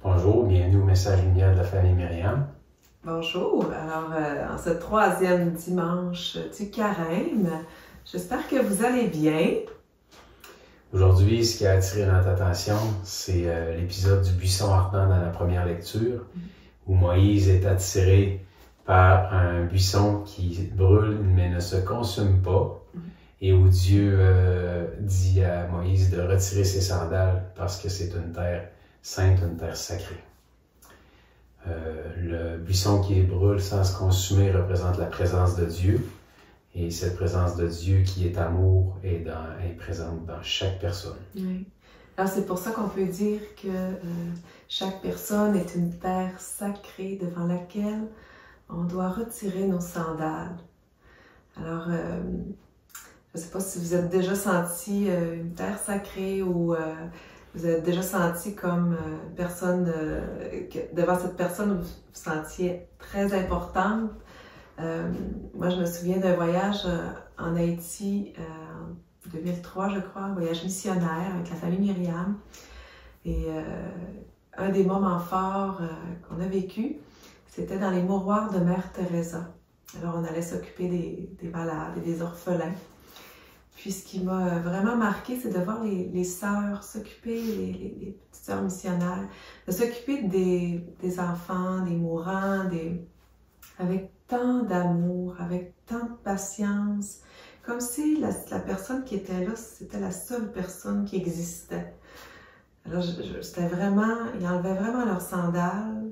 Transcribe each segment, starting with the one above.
Bonjour, bienvenue au Message Lumière de la famille Myriam. Bonjour, alors en ce troisième dimanche du Carême, j'espère que vous allez bien. Aujourd'hui, ce qui a attiré notre attention, c'est l'épisode du buisson ardent dans la première lecture, où Moïse est attiré par un buisson qui brûle mais ne se consume pas, et où Dieu dit à Moïse de retirer ses sandales parce que c'est une terre sainte, une terre sacrée. Le buisson qui brûle sans se consumer représente la présence de Dieu. Et cette présence de Dieu qui est amour est présente dans chaque personne. Oui. Alors c'est pour ça qu'on peut dire que chaque personne est une terre sacrée devant laquelle on doit retirer nos sandales. Alors, je ne sais pas si vous êtes déjà senti une terre sacrée ou vous avez déjà senti comme personne, devant cette personne, vous vous sentiez très importante. Moi, je me souviens d'un voyage en Haïti en 2003, je crois, un voyage missionnaire avec la famille Myriam. Et un des moments forts qu'on a vécu, c'était dans les mouroirs de Mère Teresa. Alors, on allait s'occuper des malades et des orphelins. Puis, ce qui m'a vraiment marqué, c'est de voir les sœurs s'occuper, les petites sœurs missionnaires, de s'occuper des enfants, des mourants, avec tant d'amour, avec tant de patience, comme si la personne qui était là, c'était la seule personne qui existait. Alors, c'était vraiment, ils enlevaient vraiment leurs sandales,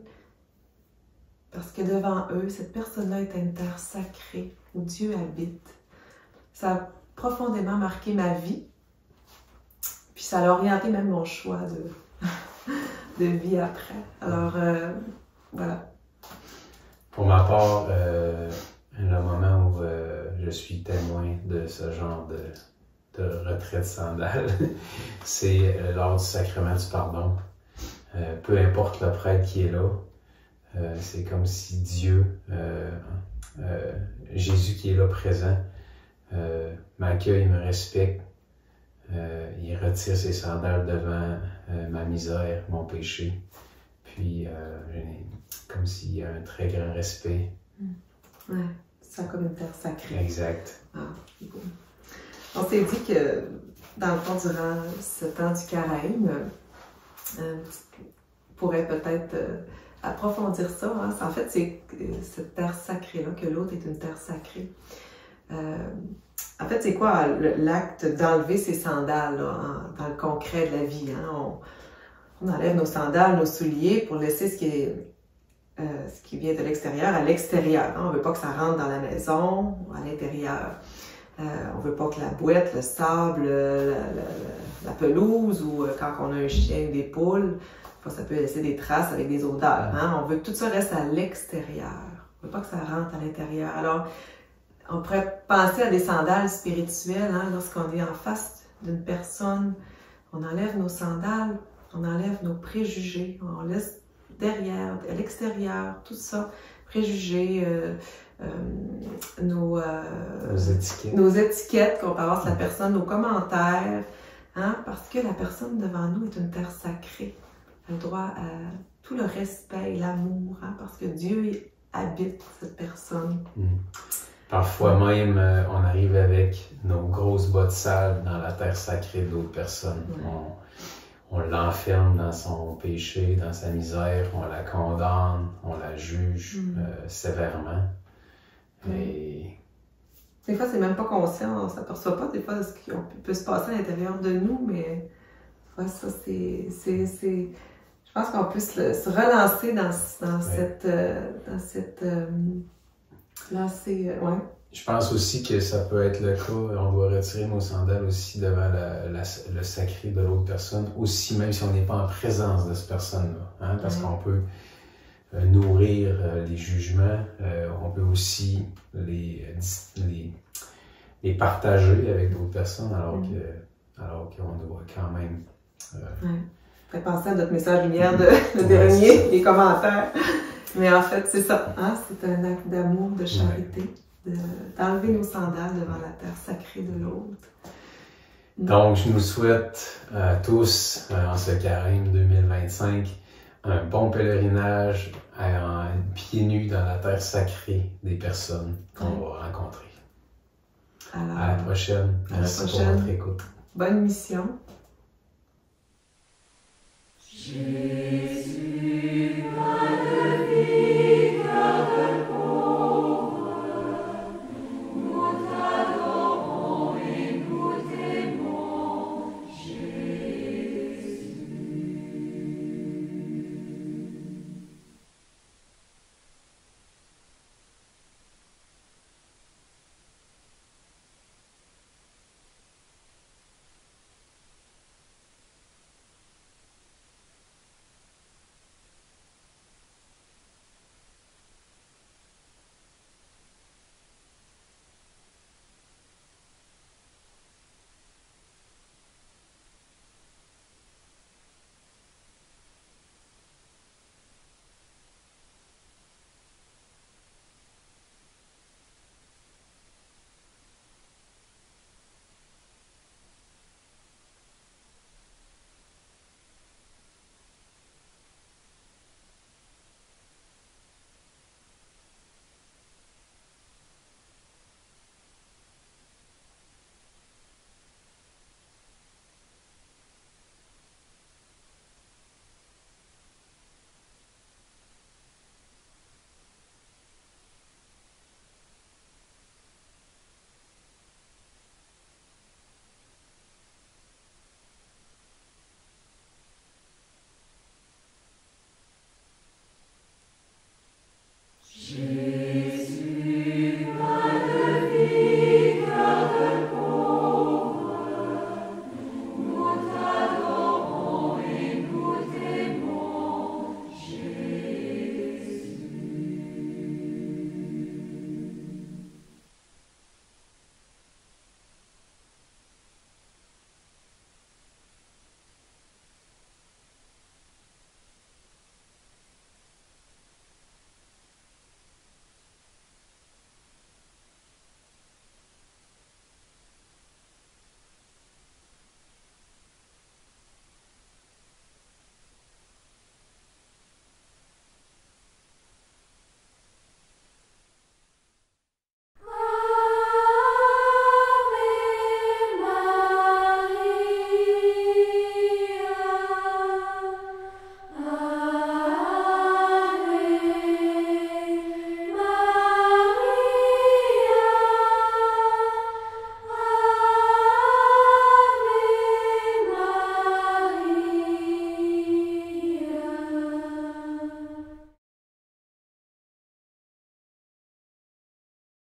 parce que devant eux, cette personne-là était une terre sacrée, où Dieu habite. Ça a profondément marqué ma vie, puis ça a orienté même mon choix de vie après. Alors, voilà. Pour ma part, le moment où je suis témoin de ce genre de retrait de sandales, c'est lors du sacrement du pardon. Peu importe le prêtre qui est là, c'est comme si Dieu, Jésus qui est là présent, m'accueille, me respecte, il retire ses sandales devant ma misère, mon péché. Puis, comme s'il y a un très grand respect. Ouais, c'est comme une terre sacrée. Exact. Ah, c'est beau. On s'est dit que, dans le fond, durant ce temps du carême, on pourrait peut-être approfondir ça. Hein. En fait, c'est cette terre sacrée-là, que l'autre est une terre sacrée. En fait, c'est quoi l'acte d'enlever ses sandales là, dans le concret de la vie? Hein? On enlève nos sandales, nos souliers pour laisser ce qui vient de l'extérieur à l'extérieur. Hein? On ne veut pas que ça rentre dans la maison ou à l'intérieur. On ne veut pas que la boîte, le sable, la pelouse ou quand on a un chien ou des poules, ça peut laisser des traces avec des odeurs. Hein? On veut que tout ça reste à l'extérieur. On ne veut pas que ça rentre à l'intérieur. Alors, on pourrait penser à des sandales spirituelles. Hein? Lorsqu'on est en face d'une personne, on enlève nos sandales, on enlève nos préjugés, on laisse derrière, à l'extérieur, tout ça, préjugés, nos étiquettes qu'on passe à la personne, nos commentaires, hein? Parce que la personne devant nous est une terre sacrée. Elle a droit à tout le respect et l'amour, hein? Parce que Dieu habite cette personne. Parfois même, on arrive avec nos grosses bottes sales dans la terre sacrée de l'autre personne. On l'enferme dans son péché, dans sa misère, on la condamne, on la juge sévèrement. Et... Des fois, c'est même pas conscient, on ne s'aperçoit pas des fois ce qui peut se passer à l'intérieur de nous, mais ouais, ça, c'est... Je pense qu'on peut se relancer dans cette lancée, ouais. Je pense aussi que ça peut être le cas, on doit retirer nos sandales aussi devant le sacré de l'autre personne, aussi même si on n'est pas en présence de cette personne-là, hein, parce qu'on peut nourrir les jugements, on peut aussi les partager avec d'autres personnes, alors qu'on doit quand même... Fait penser à notre message lumière de dernier, les commentaires. Mais en fait, c'est ça, hein? C'est un acte d'amour, de charité, d'enlever nos sandales devant la terre sacrée de l'autre. Donc, je nous souhaite à tous, en ce carême 2025, un bon pèlerinage pieds nus dans la terre sacrée des personnes qu'on va rencontrer. Alors, à la prochaine. Merci pour votre écoute. Bonne mission. Jésus.